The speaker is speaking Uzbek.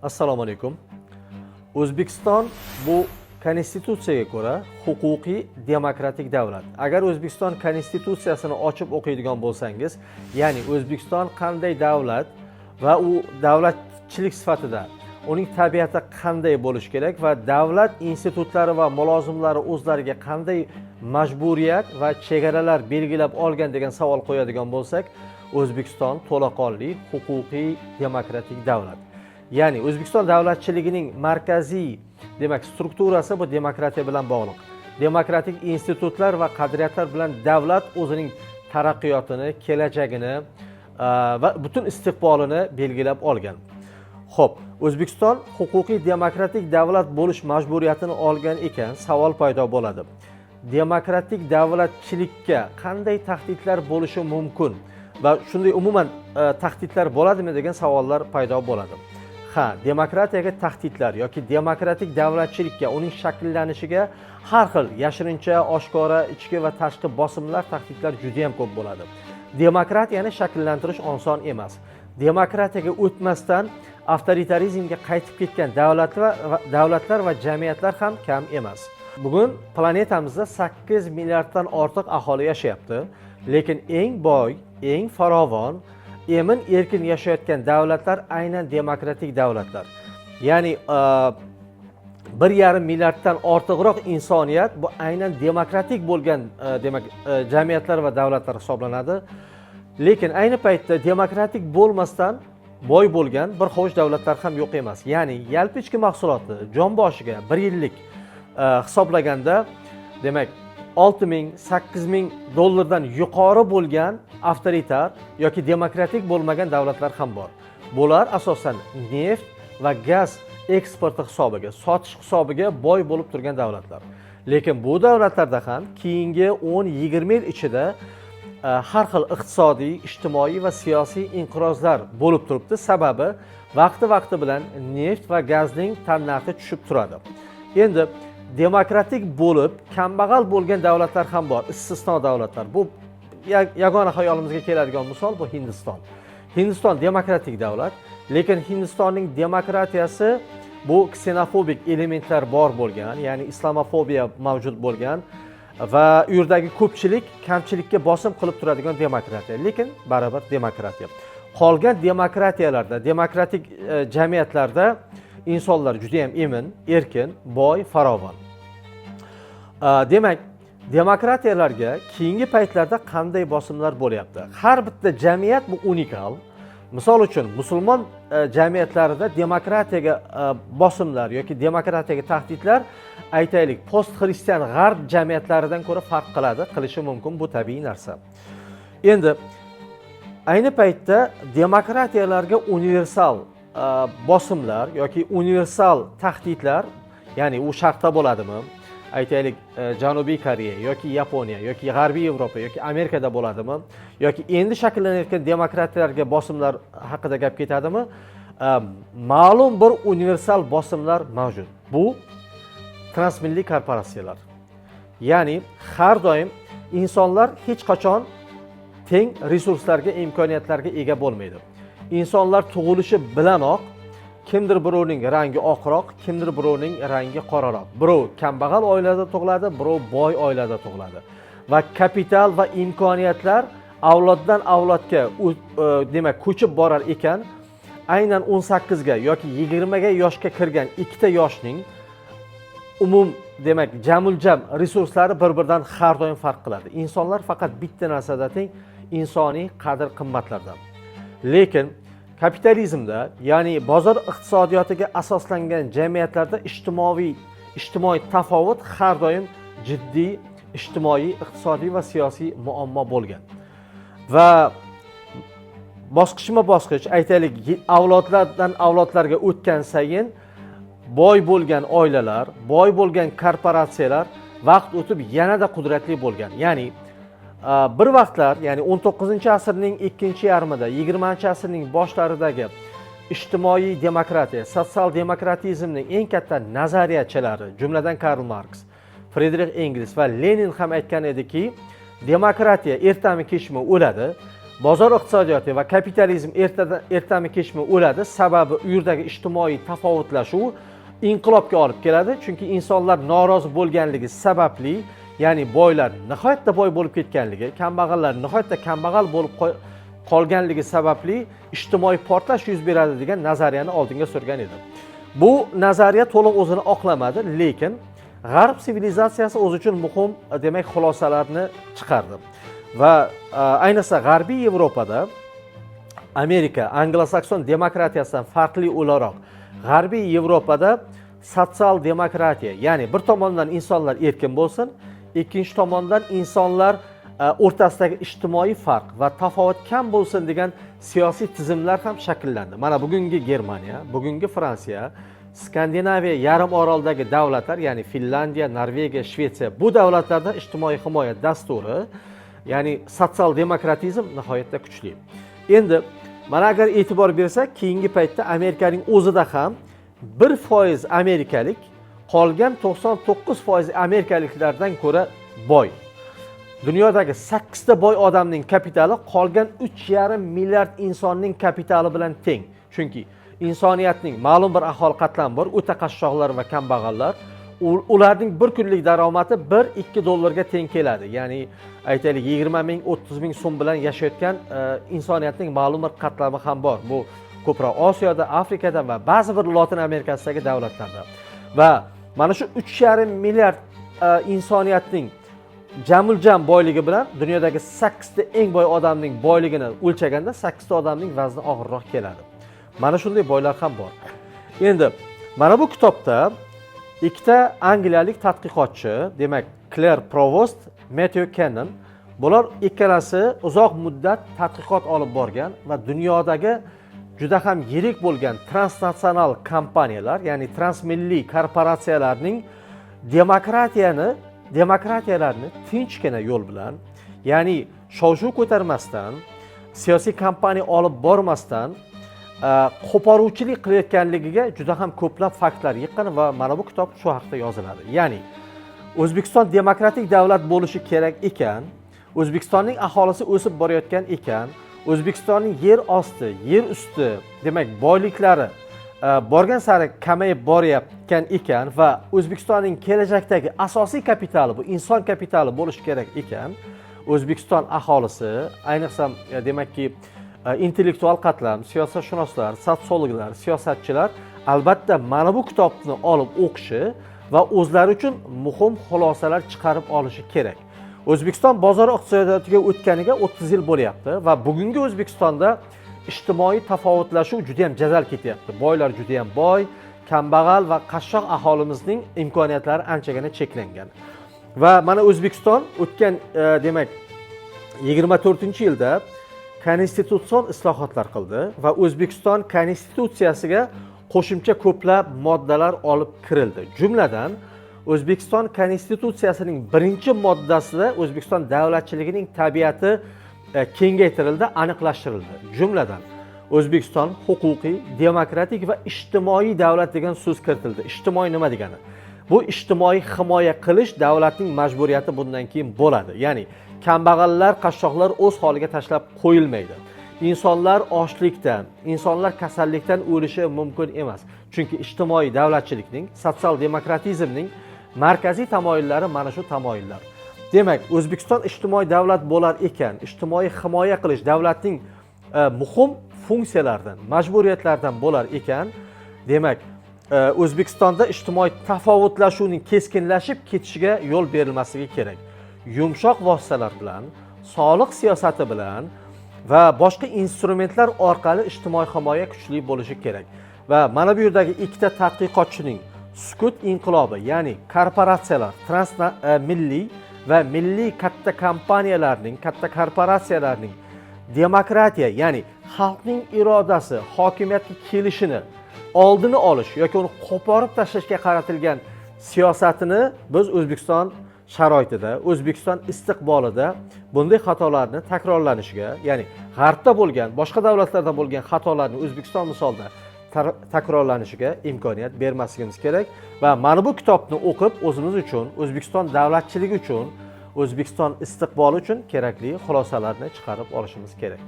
Assalomu alaykum. O'zbekiston bu konstitutsiyaga ko'ra huquqiy demokratik davlat. Agar O'zbekiston konstitutsiyasini ochib o'qiydigan bo'lsangiz, ya'ni O'zbekiston qanday davlat va u davlatchilik sifatida uning tabiati qanday bo'lishi kerak va davlat institutlari va mulozimlari o'zlariga qanday majburiyat va chegaralar belgilab olgan degan savol qo'yadigan bo'lsak, O'zbekiston to'laqonli huquqiy demokratik davlat. Ya'ni O'zbekiston davlatchiligining markaziy demak strukturasi bu demokratiya bilan bog'liq. Demokratik institutlar va qadriyatlar bilan davlat o'zining taraqqiyotini, kelajagini va butun istiqbolini belgilab olgan. Xo'p, O'zbekiston huquqiy demokratik davlat bo'lish majburiyatini olgan ekan, savol paydo bo'ladi. Demokratik davlatchilikka qanday tahdidlar bo'lishi mumkin va shunday umuman tahdidlar bo'ladimi degan savollar paydo bo'ladi. Ha, demokratiyaga tahdidlar yoki demokratik davlatchilikka, uning shakllanishiga har xil yashirincha, oshkora, ichki va tashqi bosimlar, tahdidlar juda ham ko'p bo'ladi. Demokratiyani shakllantirish oson emas. Demokratiyaga o'tmasdan avtoritarizmga qaytib ketgan davlatlar va jamiyatlar ham kam emas. Bugun planetamizda 8 milliarddan ortiq aholi yashayapti, lekin eng boy, eng farovon, emin erkin yashayotgan davlatlar aynan demokratik davlatlar. Ya'ni 1,5 milliarddan ortiqroq insoniyat bu aynan demokratik bo'lgan demak jamiyatlar va davlatlar hisoblanadi. Lekin ayni paytda demokratik bo'lmasdan boy bo'lgan bir xo'sh davlatlar ham yo'q emas. Ya'ni yalpi ichki mahsuloti jon boshiga 1 yillik hisoblaganda demak 6,000–8,000 dollardan yuqori bo'lgan avtoritar yoki demokratik bo'lmagan davlatlar ham bor. Bular asosan neft va gaz eksporti hisobiga, sotish hisobiga boy bo'lib turgan davlatlar. Lekin bu davlatlarda ham keyingi 10–20 yil ichida har xil iqtisodiy, ijtimoiy va siyosiy inqirozlar bo'lib turibdi. Sababi vaqti bilan neft va gazning narxi tushib turadi. Endi demokratik bo'lib, kambag'al bo'lgan davlatlar ham bor, istisno davlatlar. Bu yagona xayolimizga keladigan misol bu Hindiston. Hindiston demokratik davlat, lekin Hindistonning demokratiyasi bu ksenofobik elementlar bor bo'lgan, ya'ni islamofobiya mavjud bo'lgan va u yerdagi ko'pchilik kamchilikka bosim qilib turadigan demokratiya, lekin baribir demokratiya. Qolgan demokratiyalarda, demokratik jamiyatlarda insonlar juda ham emin, erkin, boy, farovon. Demak, demokratiyalarga keyingi paytlarda qanday bosimlar bo'lyapti? Har bitta jamiyat bu unikal. Misol uchun, musulmon jamiyatlarida demokratiyaga bosimlar yoki demokratiyaga tahdidlar aytaylik post-xristian g'arb jamiyatlaridan ko'ra farq qilishi mumkin, bu tabiiy narsa. Endi ayni paytda demokratiyalarga universal bosimlar yoki universal tahdidlar, ya'ni u sharqda bo'ladimi? Aytaylik Janubiy Koreya yoki Yaponiya yoki G'arbiy Yevropa yoki Amerikada bo'ladimi? Yoki endi shakllanayotgan demokratiyalarga bosimlar haqida gap ketadimi? Ma'lum bir universal bosimlar mavjud. Bu transmilliy korporatsiyalar. Ya'ni har doim insonlar hech qachon teng resurslarga, imkoniyatlarga ega bo'lmaydi. Insonlar tug'ilishi bilanoq kimdir birovning rangi oqroq, kimdir birovning rangi qoraroq. Birov kambag'al oilada tug'iladi, birov boy oilada tug'iladi. Va kapital va imkoniyatlar avloddan avlodga demak ko'chib borar ekan, aynan 18 ga yoki 20 ga yoshga kirgan ikkita yoshning demak jamuljam resurslari bir-biridan har doim farq qiladi. Insonlar faqat bitta narsada teng, insoniy qadr-qimmatlarda. Lekin kapitalizmda, ya'ni bozor iqtisodiyotiga asoslangan jamiyatlarda ijtimoiy tafovut har doim jiddiy ijtimoiy, iqtisodiy va siyosiy muammo bo'lgan. Va bosqichma-bosqich aytaylik avlodlardan avlodlarga o'tgan sayin boy bo'lgan oilalar, boy bo'lgan korporatsiyalar vaqt o'tib yanada qudratli bo'lgan. Ya'ni bir vaqtlar, ya'ni 19-asrning ikkinchi yarmida, 20-asrning boshlaridagi ijtimoiy demokratiya, sotsial demokratizmning eng katta nazariyachilari, jumladan Karl Marx, Friedrich Engels va Lenin ham aytgan ediki, demokratiya ertami kechmi o'ladi bozor iqtisodiyoti va kapitalizm ertami kechmi o'ladi. Sababi u yerdagi ijtimoiy tafovutlashuv inqilobga olib keladi. Chunki insonlar norozi bo'lganligi sababli, ya'ni boylar nihoyatda boy bo'lib ketganligi, kambag'allar nihoyatda kambag'al bo'lib qolganligi sababli ijtimoiy portlash yuz beradi degan nazariyani oldinga surgan edi. Bu nazariya to'liq o'zini oqlamadi, lekin G'arb sivilizatsiyasi o'zi uchun muhim, demak, xulosalarni chiqardi. Va ayniqsa G'arbiy Yevropada Amerika anglosakson demokratiyasidan farqli o'laroq G'arbiy Yevropada sotsial demokratiya, ya'ni bir tomondan insonlar erkin bo'lsin, ikkinchi tomondan insonlar o'rtasidagi ijtimoiy farq va tafovut kam bo'lsin degan siyosiy tizimlar ham shakllandi. Mana bugungi Germaniya, bugungi Fransiya, Skandinaviya yarim oroldagi davlatlar, ya'ni Finlandiya, Norvegiya, Shvetsiya, bu davlatlarda ijtimoiy himoya dasturi, ya'ni sotsial demokratizm nihoyatda kuchli. Endi mana agar e'tibor bersak, keyingi paytda Amerikaning o'zida ham 1% amerikalik qolgan 99% amerikaliklardan ko'ra boy. Dunyodagi 8 ta boy odamning kapitali qolgan 3,5 milliard insonning kapitali bilan teng. Chunki insoniyatning ma'lum bir aholi qatlami bor, o'ta qashshoqlar va kambag'allar. Ularning bir kunlik daromadi 1-2 dollarga teng keladi. Ya'ni aytaylik 20 ming, 30 ming so'm bilan yashayotgan insoniyatning ma'lum bir qatlami ham bor. Bu ko'proq Osiyoda, Afrikada va ba'zi bir Lotin Amerikasidagi davlatlarda. Va mana shu 3,5 milliard insoniyatning jamul-jam boyligi bilan dunyodagi 8 ta eng boy odamning boyligini o'lchaganda 8 ta odamning vazni og'irroq keladi. Mana shunday boylar ham bor. Endi mana bu kitobda ikkita angliyalik tadqiqotchi, demak Claire Provost, Matthew Cannon, bular ikkalasi uzoq muddat tadqiqot olib borgan va dunyodagi juda ham yirik bo'lgan transnatsional kompaniyalar, ya'ni transmilliy korporatsiyalarning demokratiyalarni tinchgina yo'l bilan, ya'ni shov-shuv ko'tarmasdan, siyosiy kampaniya olib bormasdan qo'poruvchilik qilayotganligiga juda ham ko'plab faktlar yiqqan va mana bu kitob shu haqda yoziladi. Ya'ni O'zbekiston demokratik davlat bo'lishi kerak ekan, O'zbekistonning aholisi o'sib borayotgan ekan, O'zbekistonning yer osti, yer usti, demak boyliklari borgan sari kamayib borayotgan ekan va O'zbekistonning kelajakdagi asosiy kapitali bu inson kapitali bo'lishi kerak ekan, O'zbekiston aholisi, ayniqsa demakki intellektual qatlam, siyosatshunoslar, sotsiologlar, siyosatchilar albatta mana bu kitobni olib o'qishi va o'zlari uchun muhim xulosalar chiqarib olishi kerak. O'zbekiston bozor iqtisodiyotiga o'tganiga 30 yil bo'lyapti va bugungi O'zbekistonda ijtimoiy tafovutlashuv juda ham jadal ketyapti. Boylar juda ham boy, kambag'al va qashshoq aholimizning imkoniyatlari anchagina cheklangan. Va mana O'zbekiston o'tgan demak 24-yilda konstitutsion islohotlar qildi va O'zbekiston konstitutsiyasiga qo'shimcha ko'plab moddalar olib kirildi. Jumladan O'zbekiston konstitutsiyasining 1-moddasida O'zbekiston davlatchiligining tabiati kengaytirildi, aniqlashtirildi. Jumladan O'zbekiston huquqiy, demokratik va ijtimoiy davlat degan so'z kiritildi. Ijtimoiy nima degani? Bu ijtimoiy himoya qilish davlatning majburiyati bundan keyin bo'ladi. Ya'ni kambag'allar, qashshoqlar o'z holiga tashlab qo'yilmaydi. insonlar ochlikdan, insonlar kasallikdan o'lishi mumkin emas. Chunki ijtimoiy davlatchilikning, sotsial demokratizmning markaziy tamoyillari mana shu tamoyillar. Demak, O'zbekiston ijtimoiy davlat bo'lar ekan, ijtimoiy himoya qilish davlatning muhim funksiyalaridan, majburiyatlaridan bo'lar ekan, demak, O'zbekistonda ijtimoiy tafovutlashuvning keskinlashib ketishiga yo'l berilmasligi kerak. Yumshoq vositalar bilan, soliq siyosati bilan va boshqa instrumentlar orqali ijtimoiy himoya kuchli bo'lishi kerak. Va mana bu yerdagi ikkita tadqiqotchining sukut inqilobi, ya'ni korporatsiyalar, transmilliy va milliy katta kompaniyalarning, katta korporatsiyalarning demokratiya, ya'ni xalqning irodasi hokimiyatga kelishini oldini olish yoki uni qo'porib tashlashga qaratilgan siyosatini biz O'zbekiston sharoitida, O'zbekiston istiqbolida bunday xatolarni takrorlanishiga, ya'ni G'arbda bo'lgan, boshqa davlatlarda bo'lgan xatolarni O'zbekiston misolida takrorlanishiga imkoniyat bermasligimiz kerak va mana bu kitobni o'qib o'zimiz uchun, O'zbekiston davlatchiligi uchun, O'zbekiston istiqboli uchun kerakli xulosalarni chiqarib olishimiz kerak.